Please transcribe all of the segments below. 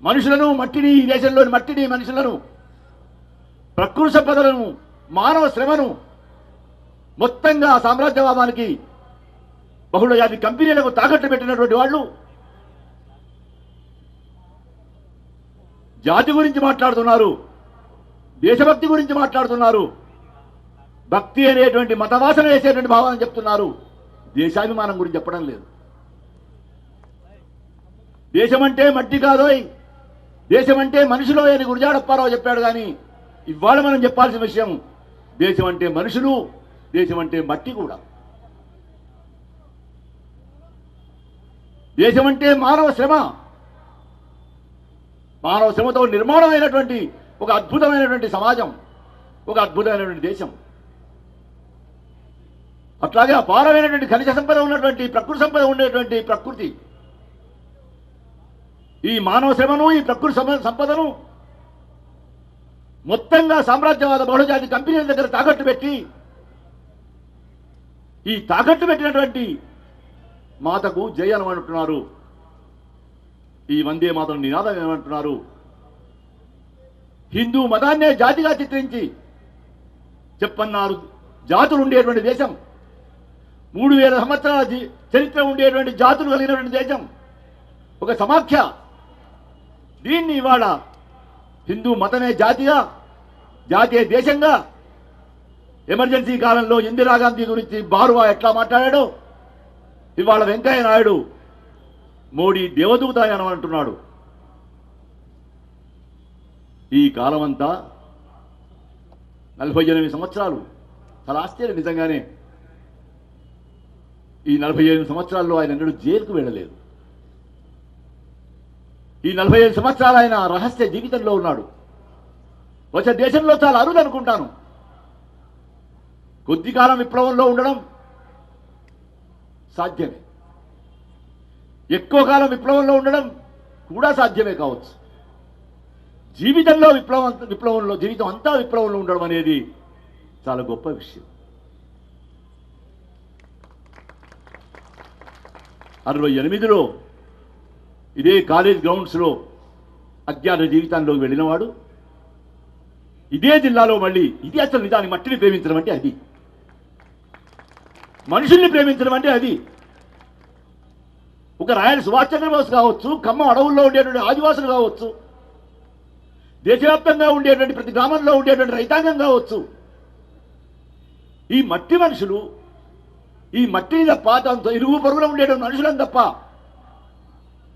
మనుషులను మట్టిని, ఈ దేశంలోని మట్టిని, మనుషులను, ప్రకృతి సంపదలను, మానవ శ్రమను మొత్తంగా సామ్రాజ్యవాదానికి, బహుళజాతి కంపెనీలకు తాకట్టు పెట్టినటువంటి వాళ్ళు జాతి గురించి మాట్లాడుతున్నారు, దేశభక్తి గురించి మాట్లాడుతున్నారు, భక్తి అనేటువంటి మతవాసన వేసేటువంటి భావాన్ని చెప్తున్నారు. దేశాభిమానం గురించి చెప్పడం లేదు. దేశమంటే మట్టి కాదోయ్, దేశమంటే మనుషులో అని గురజాడప్పారావు చెప్పాడు. కానీ ఇవాళ మనం చెప్పాల్సిన విషయం, దేశం అంటే మనుషులు, దేశం అంటే మట్టి కూడా. దేశం అంటే మానవ శ్రమ, మానవ శ్రమతో నిర్మాణమైనటువంటి ఒక అద్భుతమైనటువంటి సమాజం, ఒక అద్భుతమైనటువంటి దేశం. అట్లాగే అపారమైనటువంటి ఖనిజ సంపద ఉన్నటువంటి, ప్రకృతి సంపద ఉండేటువంటి ప్రకృతి. ఈ మానవ శ్రమను, ఈ ప్రకృతి సంపదను మొత్తంగా సామ్రాజ్యవాద బహుళజాతి కంపెనీల దగ్గర తాకట్టు పెట్టి, ఈ తాకట్టు పెట్టినటువంటి మాతకు జయ అనమంటున్నారు. ఈ వందే మాతను నినాదం ఏమంటున్నారు. హిందూ మతాన్నే జాతిగా చిత్రించి చెప్పన్నారు. జాతులు ఉండేటువంటి దేశం, 3000 సంవత్సరాల చరిత్ర ఉండేటువంటి జాతులు కలిగినటువంటి దేశం, ఒక సమాఖ్య. దీన్ని ఇవాళ హిందూ మతమే జాతిగా, జాతీయ దేశంగా, ఎమర్జెన్సీ కాలంలో ఇందిరాగాంధీ గురించి బారువా ఎట్లా మాట్లాడాడో, ఇవాళ వెంకయ్య నాయుడు మోడీ దేవదూత అని అంటున్నాడు. ఈ కాలమంతా 48 సంవత్సరాలు. చాలా ఆశ్చర్యం నిజంగానే. ఈ 48 సంవత్సరాల్లో ఆయన ఎన్నడూ జైలుకు వెళ్ళలేదు. ఈ 45 సంవత్సరాలు ఆయన రహస్య జీవితంలో ఉన్నాడు. వచ్చే దేశంలో చాలా అరుదు అనుకుంటాను. కొద్ది కాలం విప్లవంలో ఉండడం సాధ్యమే, ఎక్కువ కాలం విప్లవంలో ఉండడం కూడా సాధ్యమే కావచ్చు. జీవితంలో విప్లవంలో జీవితం అంతా విప్లవంలో ఉండడం అనేది చాలా గొప్ప విషయం. 68లో ఇదే కాలేజ్ గ్రౌండ్స్లో అజ్ఞాత జీవితంలోకి వెళ్ళినవాడు, ఇదే జిల్లాలో మళ్ళీ, ఇది అసలు నిజాన్ని మట్టిని ప్రేమించడం అంటే అది, మనుషుల్ని ప్రేమించడం అంటే అది. ఒక రాయల్ సుభాష్ చంద్రబోస్ కావచ్చు, ఖమ్మం అడవుల్లో ఉండేటువంటి ఆదివాసులు కావచ్చు, దేశవ్యాప్తంగా ఉండేటువంటి ప్రతి గ్రామంలో ఉండేటువంటి రైతాంగం కావచ్చు, ఈ మట్టి మనుషులు, ఈ మట్టిని తప్ప తనతో ఇరుగు పొరుగులో ఉండేటువంటి మనుషులను తప్ప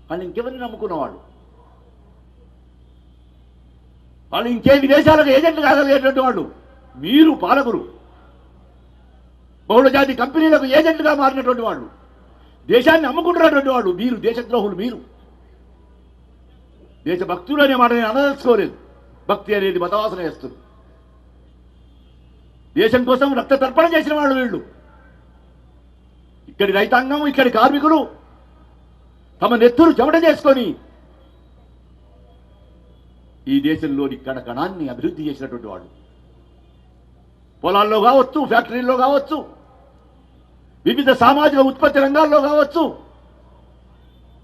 వాళ్ళు ఇంకెవరిని నమ్ముకున్నవాళ్ళు, వాళ్ళు ఇంకే విదేశాలకు ఏజెంట్లు కాగలిగేటువంటి వాళ్ళు. మీరు పాలకులు, బహుళజాతి కంపెనీలకు ఏజెంట్గా మారినటువంటి వాళ్ళు, దేశాన్ని అమ్ముకుంటున్నటువంటి వాళ్ళు మీరు, దేశద్రోహులు మీరు. దేశభక్తులు అనే మాట నేను అనదలుచుకోలేదు. భక్తి అనేది మతవాసన వేస్తుంది. దేశం కోసం రక్త తర్పణ చేసిన వాళ్ళు వీళ్ళు. ఇక్కడి రైతాంగం, ఇక్కడి కార్మికులు తమ నెత్తురు చెమట చేసుకొని ఈ దేశంలోని కణకణాన్ని అభివృద్ధి చేసినటువంటి వాళ్ళు. పొలాల్లో కావచ్చు, ఫ్యాక్టరీల్లో కావచ్చు, వివిధ సామాజిక ఉత్పత్తి రంగాల్లో కావచ్చు,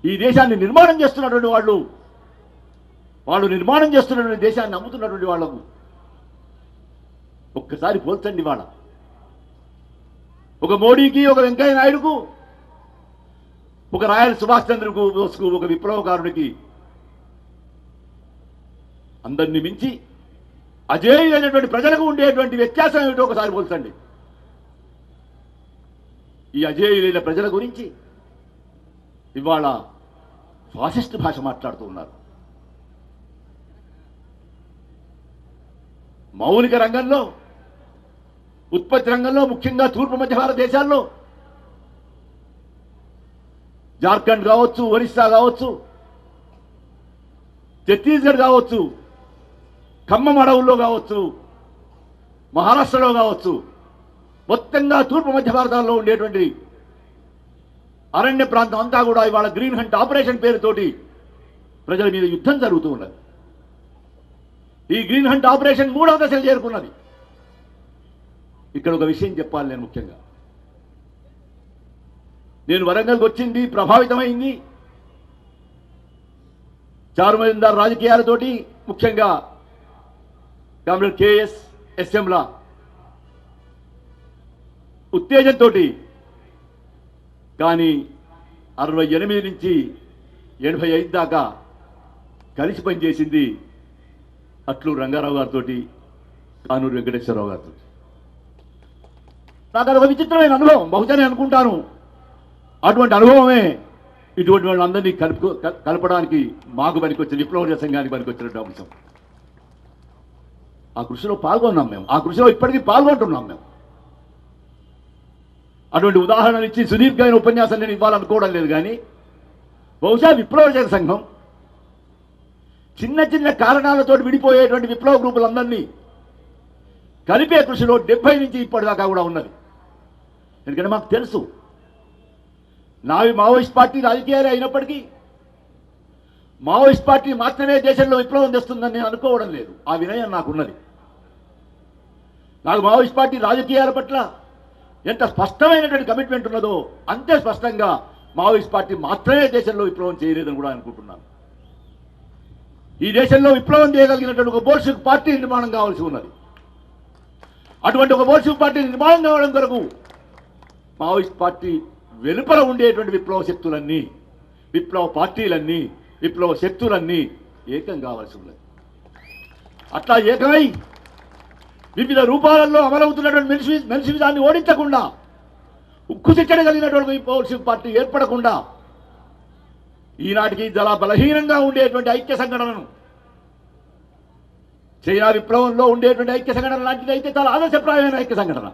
ఈ దేశాన్ని నిర్మాణం చేస్తున్నటువంటి వాళ్ళు, వాళ్ళు నిర్మాణం చేస్తున్నటువంటి దేశాన్ని అమ్ముతున్నటువంటి వాళ్లకు ఒక్కసారి పోల్చండి. వాళ్ళ ఒక మోడీకి, ఒక వెంకయ్య నాయుడుకు, ఒక రాయల్ సుభాష్ చంద్రబోస్కు, ఒక విప్లవకారుడికి అందరినీ మించి అజేయులైనటువంటి ప్రజలకు ఉండేటువంటి వ్యత్యాసం ఏమిటో ఒకసారి పోల్చండి. ఈ అజేయులైన ప్రజల గురించి ఇవాళ ఫాసిస్ట్ భాష మాట్లాడుతూ ఉన్నారు. మౌలిక రంగంలో, ఉత్పత్తి రంగంలో, ముఖ్యంగా తూర్పు మధ్య భారతదేశాల్లో జార్ఖండ్ కావచ్చు, ఒరిస్సా కావచ్చు, ఛత్తీస్గఢ్ కావచ్చు, ఖమ్మం అడవుల్లో కావచ్చు, మహారాష్ట్రలో కావచ్చు, మొత్తంగా తూర్పు మధ్య భారతాల్లో ఉండేటువంటి అరణ్య ప్రాంతం అంతా కూడా ఇవాళ గ్రీన్ హంట్ ఆపరేషన్ పేరుతోటి ప్రజల మీద యుద్ధం జరుగుతూ ఉన్నది. ఈ గ్రీన్ హంట్ ఆపరేషన్ 3వ దశకు చేరుకున్నది. ఇక్కడ ఒక విషయం చెప్పాలి నేను ముఖ్యంగా. నేను వరంగల్కి వచ్చింది, ప్రభావితమైంది చారుమజందారు రాజకీయాలతోటి, ముఖ్యంగా కామ్రేడ్ కేఎస్ ఎస్ఎంల ఉత్తేజంతో, కానీ 68 నుంచి 85 దాకా కలిసి పనిచేసింది అట్లూరు రంగారావు గారితో, కానూరు వెంకటేశ్వరరావు గారితో. నాకు అదొక విచిత్రమైన అనుభవం, బహుశా నేను అనుకుంటాను అటువంటి అనుభవమే ఇటువంటి వాళ్ళందరినీ కలపడానికి మాకు పనికొచ్చిన విప్లవ సంఘానికి పనికొచ్చినట్టు అంశం. ఆ కృషిలో పాల్గొన్నాం మేము, ఆ కృషిలో ఇప్పటికీ పాల్గొంటున్నాం మేము. అటువంటి ఉదాహరణలు ఇచ్చి సుదీర్ఘమైన ఉపన్యాసం నేను ఇవ్వాలనుకోవడం లేదు, కానీ బహుశా విప్లవ సంఘం చిన్న చిన్న కారణాలతో విడిపోయేటువంటి విప్లవ గ్రూపులందరినీ కలిపే కృషిలో 70 నుంచి ఇప్పటిదాకా కూడా ఉన్నది. ఎందుకంటే మాకు తెలుసు, నావి మావోయిస్ట్ పార్టీ రాజకీయాలే అయినప్పటికీ మావోయిస్ట్ పార్టీ మాత్రమే దేశంలో విప్లవం తెస్తుందని నేను అనుకోవడం లేదు. ఆ వినయం నాకున్నది. నాకు మావోయిస్ట్ పార్టీ రాజకీయాల పట్ల ఎంత స్పష్టమైనటువంటి కమిట్మెంట్ ఉన్నదో అంతే స్పష్టంగా మావోయిస్ట్ పార్టీ మాత్రమే దేశంలో విప్లవం చేయలేదని కూడా అనుకుంటున్నాను. ఈ దేశంలో విప్లవం చేయగలిగినటువంటి ఒక బోల్షివిక్ పార్టీ నిర్మాణం కావాల్సి ఉన్నది. అటువంటి ఒక బోల్షివిక్ పార్టీ నిర్మాణం కావడం కొరకు మావోయిస్ట్ పార్టీ వెలుపల ఉండేటువంటి విప్లవ శక్తులన్నీ, విప్లవ పార్టీలన్నీ, విప్లవ శక్తులన్నీ ఏకం కావాల్సి ఉన్నది. అట్లా ఏకమై వివిధ రూపాలలో అమలవుతున్నటువంటి మెన్సివిజాన్ని ఓడించకుండా, ఉక్కు కలిగినటువంటి బోల్షివిక్ పార్టీ ఏర్పడకుండా ఈనాటికి చాలా బలహీనంగా ఉండేటువంటి ఐక్య సంఘటనను, చైనా విప్లవంలో ఉండేటువంటి ఐక్య సంఘటన లాంటిది అయితే చాలా ఆదర్శప్రాయమైన ఐక్య సంఘటన,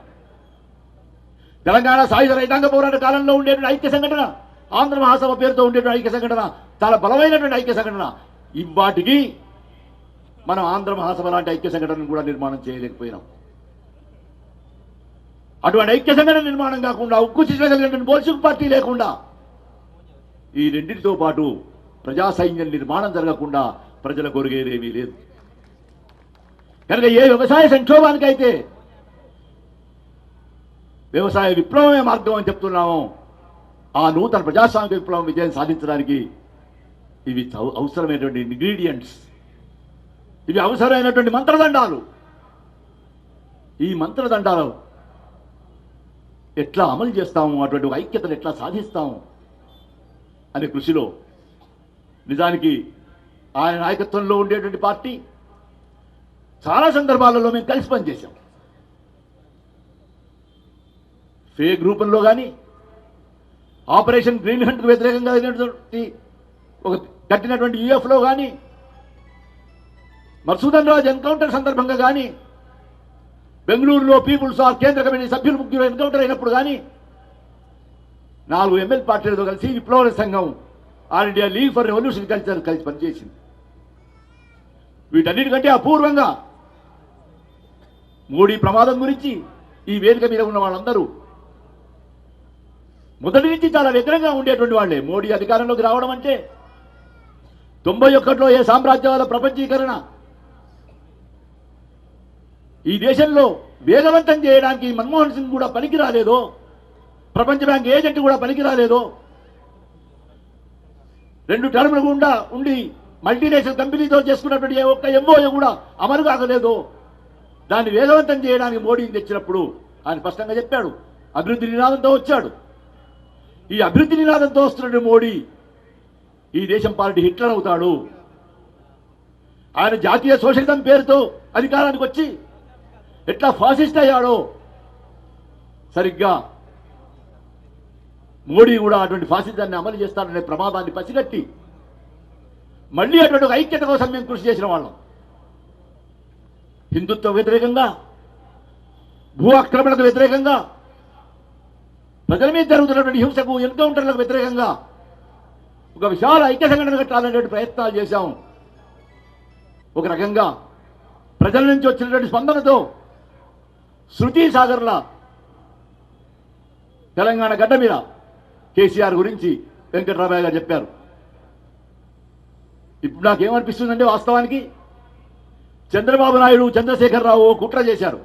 తెలంగాణ సాయుధ రైతాంగ పోరాట కాలంలో ఉండేటువంటి ఐక్య సంఘటన, ఆంధ్ర మహాసభ పేరుతో ఉండేటువంటి ఐక్య సంఘటన చాలా బలమైనటువంటి ఐక్య సంఘటన. ఇవాటికి మనం ఆంధ్ర మహాసభ లాంటి ఐక్య సంఘటనను కూడా నిర్మాణం చేయలేకపోయినాం. అటువంటి ఐక్య సంఘటన నిర్మాణం కాకుండా, ఉక్కు కలిగినటువంటి బోల్షివిక్ పార్టీ లేకుండా, ఈ రెండింటితో పాటు ప్రజా సైన్యం నిర్మాణం జరగకుండా ప్రజల కొరిగేదేమీ లేదు. కనుక ఏ వ్యవసాయ సంక్షోభానికైతే వ్యవసాయ విప్లవమే మార్గం అని చెప్తున్నామో, ఆ నూతన ప్రజాస్వామిక విప్లవం విజయం సాధించడానికి ఇవి అవసరమైనటువంటి ఇంగ్రీడియంట్స్, ఇవి అవసరమైనటువంటి మంత్రదండాలు. ఈ మంత్రదండాలు ఎట్లా అమలు చేస్తాము, అటువంటి ఐక్యతను ఎట్లా సాధిస్తాము అనే కృషిలో నిజానికి ఆయన నాయకత్వంలో ఉండేటువంటి పార్టీ చాలా సందర్భాలలో మేము కలిసి పనిచేశాం. ఫేక్ రూపంలో కానీ, ఆపరేషన్ గ్రీన్ హంట్కు వ్యతిరేకంగా ఒక కట్టినటువంటి యూఎఫ్లో కానీ, మధుసూదన్ రాజ్ ఎన్కౌంటర్ సందర్భంగా కానీ, బెంగళూరులో పీపుల్స్ ఆర్ కేంద్ర కమిటీ సభ్యులు 3 ఎన్కౌంటర్ అయినప్పుడు కానీ, 4 ఎంఎల్ పార్టీలతో కలిసి విప్లవ సంఘం all India league for revolution culture కలిసి పనిచేసింది. వీటన్నిటికంటే అపూర్వంగా మోడీ ప్రమాదం గురించి ఈ వేదిక మీద ఉన్న వాళ్ళందరూ మొదటి నుంచి చాలా వ్యతిరేకంగా ఉండేటువంటి వాళ్ళే. మోడీ అధికారంలోకి రావడం అంటే 91లో ఏ సామ్రాజ్యవాద ప్రపంచీకరణ ఈ దేశంలో వేగవంతం చేయడానికి మన్మోహన్ సింగ్ కూడా పనికి రాలేదో, ప్రపంచ బ్యాంక్ ఏజెంట్ కూడా పనికి రాలేదో, 2 టర్ములు గుండా ఉండి మల్టీనేషనల్ కంపెనీతో చేసుకున్నటువంటి ఒక్క ఎంఓఏ కూడా అమలు కాగలేదో, దాన్ని వేగవంతం చేయడానికి మోడీని తెచ్చినప్పుడు ఆయన స్పష్టంగా చెప్పాడు, అభివృద్ధి నినాదంతో వచ్చాడు. ఈ అభివృద్ధి నినాదంతో వస్తున్న మోడీ ఈ దేశం పార్టీ హిట్లర్ అవుతాడు. ఆయన జాతీయ సోషలిజం పేరుతో అధికారానికి వచ్చి ఎట్లా ఫాసిస్ట్ అయ్యాడో, సరిగ్గా మోడీ కూడా అటువంటి ఫాసిజాన్ని అమలు చేస్తాడనే ప్రమాదాన్ని పసిగట్టి మళ్ళీ అటువంటి ఒక ఐక్యత కోసం మేము కృషి చేసిన వాళ్ళం. హిందుత్వ వ్యతిరేకంగా, భూ ఆక్రమణకు వ్యతిరేకంగా, ప్రజల మీద జరుగుతున్నటువంటి హింసకు, ఎన్కౌంటర్లకు వ్యతిరేకంగా ఒక విశాల ఐక్య సంఘటన కట్టాలనేటువంటి ప్రయత్నాలు చేశాం. ఒక రకంగా ప్రజల నుంచి వచ్చినటువంటి స్పందనతో శృతి సాగర్ల తెలంగాణ గడ్డ మీద కేసీఆర్ గురించి వెంకటరామయ్య గారు చెప్పారు. ఇప్పుడు నాకేమనిపిస్తుందంటే, వాస్తవానికి చంద్రబాబు నాయుడు, చంద్రశేఖరరావు కుట్ర చేశారు.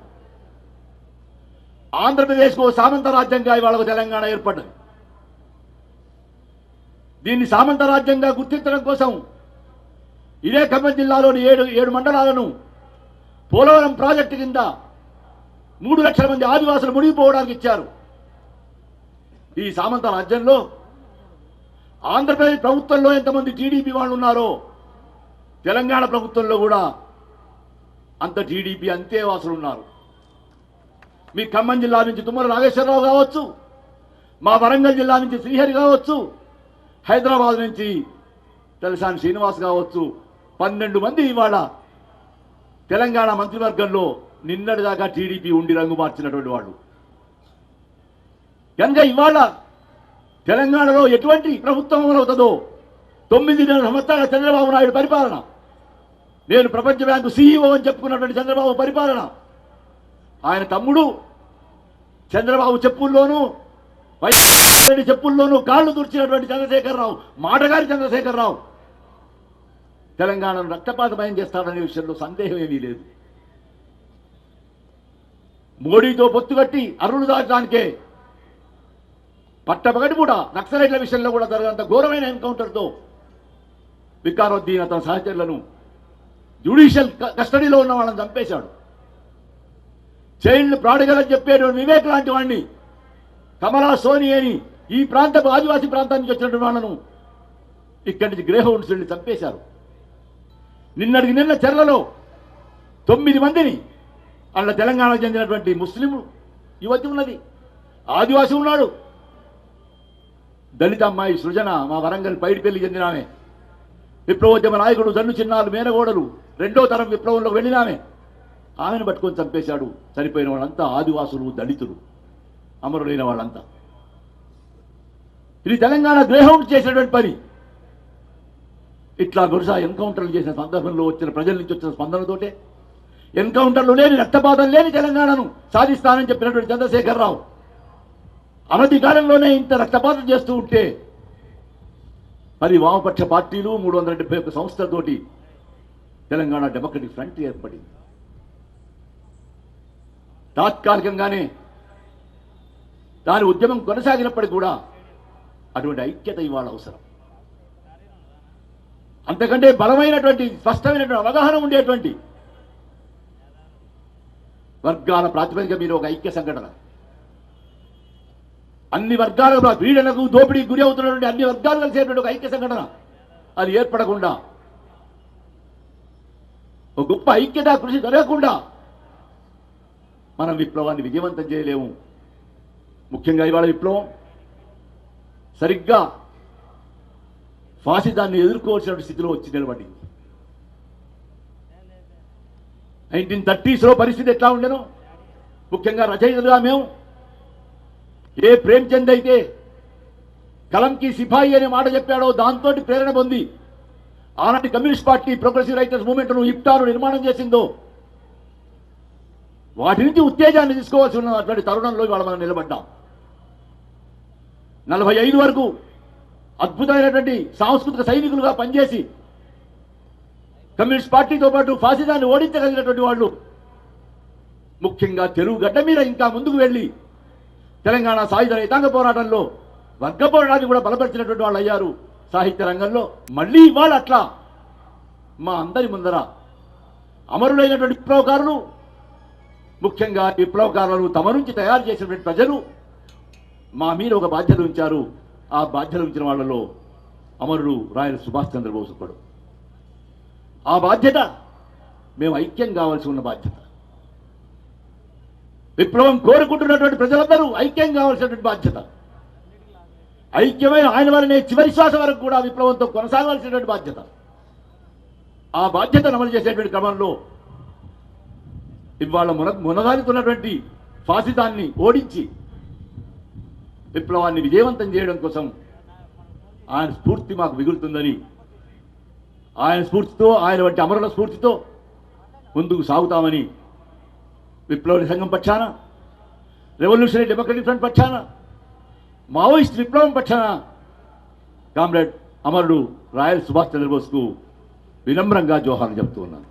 ఆంధ్రప్రదేశ్కు సామంత రాజ్యంగా ఇవాళ తెలంగాణ ఏర్పడ్డది. దీన్ని సామంత రాజ్యంగా గుర్తించడం కోసం ఇదే ఖమ్మం జిల్లాలోని ఏడు మండలాలను పోలవరం ప్రాజెక్టు కింద 3 లక్షల మంది ఆదివాసులు మునిగిపోవడానికి ఇచ్చారు. ఈ సామంత రాజ్యంలో ఆంధ్రప్రదేశ్ ప్రభుత్వంలో ఎంతమంది టీడీపీ వాళ్ళు ఉన్నారో తెలంగాణ ప్రభుత్వంలో కూడా అంత టీడీపీ అంతే వాసులు ఉన్నారు. మీ ఖమ్మం జిల్లా నుంచి తుమ్మల నాగేశ్వరరావు కావచ్చు, మా వరంగల్ జిల్లా నుంచి శ్రీహరి కావచ్చు, హైదరాబాద్ నుంచి తలసాని శ్రీనివాస్ కావచ్చు, 12 మంది ఇవాళ తెలంగాణ మంత్రివర్గంలో నిన్నటిదాకా టీడీపీ ఉండి రంగు మార్చినటువంటి వాళ్ళు. కనుక ఇవాళ తెలంగాణలో ఎటువంటి ప్రభుత్వం అమలవుతుందో 9 సంవత్సరాల చంద్రబాబు నాయుడు పరిపాలన, నేను ప్రపంచ బ్యాంకు సీఈఓ అని చెప్పుకున్నటువంటి చంద్రబాబు పరిపాలన, ఆయన తమ్ముడు చంద్రబాబు చెప్పుల్లోనూ వైఎస్ చెప్పుల్లోనూ కాళ్ళు తుడిచినటువంటి చంద్రశేఖరరావు, మాటగారి చంద్రశేఖరరావు తెలంగాణను రక్తపాతమయం చేస్తాడనే విషయంలో సందేహం ఏమీ లేదు. మోడీతో పొత్తుగట్టి అరువులు దాచడానికే పట్టపగటి కూడా నక్సలైట్ల విషయంలో కూడా జరిగినంత ఘోరమైన ఎన్కౌంటర్తో వికారుద్దీన్ అతని సహచరులను జ్యుడిషియల్ కస్టడీలో ఉన్న వాళ్ళని చంపేశాడు. చైల్డ్ ప్రాడిగల్ అని చెప్పేటువంటి వివేక్ లాంటి వాడిని, కమలా సోని అని ఈ ప్రాంతపు ఆదివాసీ ప్రాంతం నుంచి వచ్చినటువంటి వాళ్ళను ఇక్కడి నుంచి గ్రే హౌండ్స్ వెళ్ళి చంపేశారు. నిన్నటికి నిన్న చెర్లలో 9 మందిని, అలా తెలంగాణకు చెందినటువంటి ముస్లిం యువతి ఉన్నది, ఆదివాసి ఉన్నాడు, దళిత అమ్మాయి సృజన మా వరంగల్ పైడిపల్లి చెందిన ఆమె, విప్లవోద్యమ నాయకుడు జన్ను చిన్నాలు మేనగోడలు 2వ తరం విప్లవంలోకి వెళ్ళినామే, ఆమెను పట్టుకొని చంపేశాడు. చనిపోయిన వాళ్ళంతా ఆదివాసులు, దళితులు, అమరులైన వాళ్ళంతా. ఇది తెలంగాణ గ్రేహౌండ్ చేసినటువంటి పని. ఇట్లా గురుసా ఎన్కౌంటర్లు చేసిన సందర్భంలో వచ్చిన ప్రజల నుంచి వచ్చిన స్పందనతోటే ఎన్కౌంటర్లు లేని, రక్తపాతం లేని తెలంగాణను సాధిస్తానని చెప్పినటువంటి చంద్రశేఖరరావు అనతి కాలంలోనే ఇంత రక్తపాతం చేస్తూ ఉంటే మరి వామపక్ష పార్టీలు 371 సంస్థలతోటి తెలంగాణ డెమోక్రటిక్ ఫ్రంట్ ఏర్పడింది. తాత్కాలికంగానే దాని ఉద్యమం కొనసాగినప్పటికీ కూడా అటువంటి ఐక్యత ఇవాళ అవసరం. అంతకంటే బలమైనటువంటి స్పష్టమైనటువంటి అవగాహన ఉండేటువంటి వర్గాల ప్రాతిపదిక మీద ఒక ఐక్య సంఘటన, అన్ని వర్గాల పీడనకు దోపిడీకి గురి అవుతున్నటువంటి అన్ని వర్గాలు కలిసేటువంటి ఒక ఐక్య సంఘటన అది ఏర్పడకుండా, ఒక గొప్ప ఐక్యత కృషి జరగకుండా మనం విప్లవాన్ని విజయవంతం చేయలేము. ముఖ్యంగా ఇవాళ విప్లవం సరిగ్గా ఫాసిజాన్ని ఎదుర్కోవాల్సిన స్థితిలో వచ్చి నిలబడింది. 1930s పరిస్థితి ఎట్లా ఉండేనో, ముఖ్యంగా రచయితలుగా మేము ఏ ప్రేమ్చంద్ అయితే కలంకి సిపాయి అనే మాట చెప్పాడో దాంతో ప్రేరణ పొంది ఆనాటి కమ్యూనిస్ట్ పార్టీ ప్రోగ్రెసివ్ రైటర్స్ మూవ్మెంట్ను ఇప్టాను నిర్మాణం చేసిందో వాటి నుంచి ఉత్తేజాన్ని తీసుకోవాల్సి ఉన్నటువంటి తరుణంలో ఇవాళ మనం నిలబడ్డాం. 45 వరకు అద్భుతమైనటువంటి సాంస్కృతిక సైనికులుగా పనిచేసి కమ్యూనిస్ట్ పార్టీతో పాటు ఫాసిజాన్ని ఓడించగలిగినటువంటి వాళ్ళు ముఖ్యంగా తెలుగు గడ్డ మీద ఇంకా ముందుకు వెళ్ళి తెలంగాణ సాయుధ రైతాంగ పోరాటంలో వర్గ పోరాటాన్ని కూడా బలపరిచినటువంటి వాళ్ళు అయ్యారు సాహిత్య రంగంలో. మళ్ళీ ఇవాళ అట్లా మా అందరి ముందర అమరులైనటువంటి విప్లవకారులు, ముఖ్యంగా విప్లవకారులను తమ నుంచి తయారు చేసినటువంటి ప్రజలు మా మీద ఒక బాధ్యత ఉంచారు. ఆ బాధ్యత ఉంచిన వాళ్ళలో అమరుడు రాయల సుభాష్ చంద్రబోస్ ఒకడు. ఆ బాధ్యత మేము ఐక్యం కావాల్సి ఉన్న బాధ్యత, విప్లవం కోరుకుంటున్నటువంటి ప్రజలందరూ ఐక్యం కావాల్సినటువంటి బాధ్యత, ఐక్యమైన ఆయన వల్లనే చివరి శ్వాస వరకు కూడా విప్లవంతో కొనసాగాల్సినటువంటి బాధ్యత. ఆ బాధ్యతను అమలు చేసేటువంటి క్రమంలో ఇవాళ మునగాలుతున్నటువంటి ఫాసిదాన్ని ఓడించి విప్లవాన్ని విజయవంతం చేయడం కోసం ఆయన స్ఫూర్తి మాకు మిగులుతుందని, ఆయన స్ఫూర్తితో, ఆయన వంటి అమరుల స్ఫూర్తితో ముందుకు సాగుతామని విప్లవ సంఘం పక్షాన, రెవల్యూషనరీ డెమోక్రటిక్ ఫ్రంట్ పక్షాన, మావోయిస్ట్ విప్లవం పక్షాన కామ్రేడ్ అమరుడు రాయల్ సుభాష్ చంద్రబోస్కు వినమ్రంగా జోహార్లు చెప్తూ ఉన్నాను.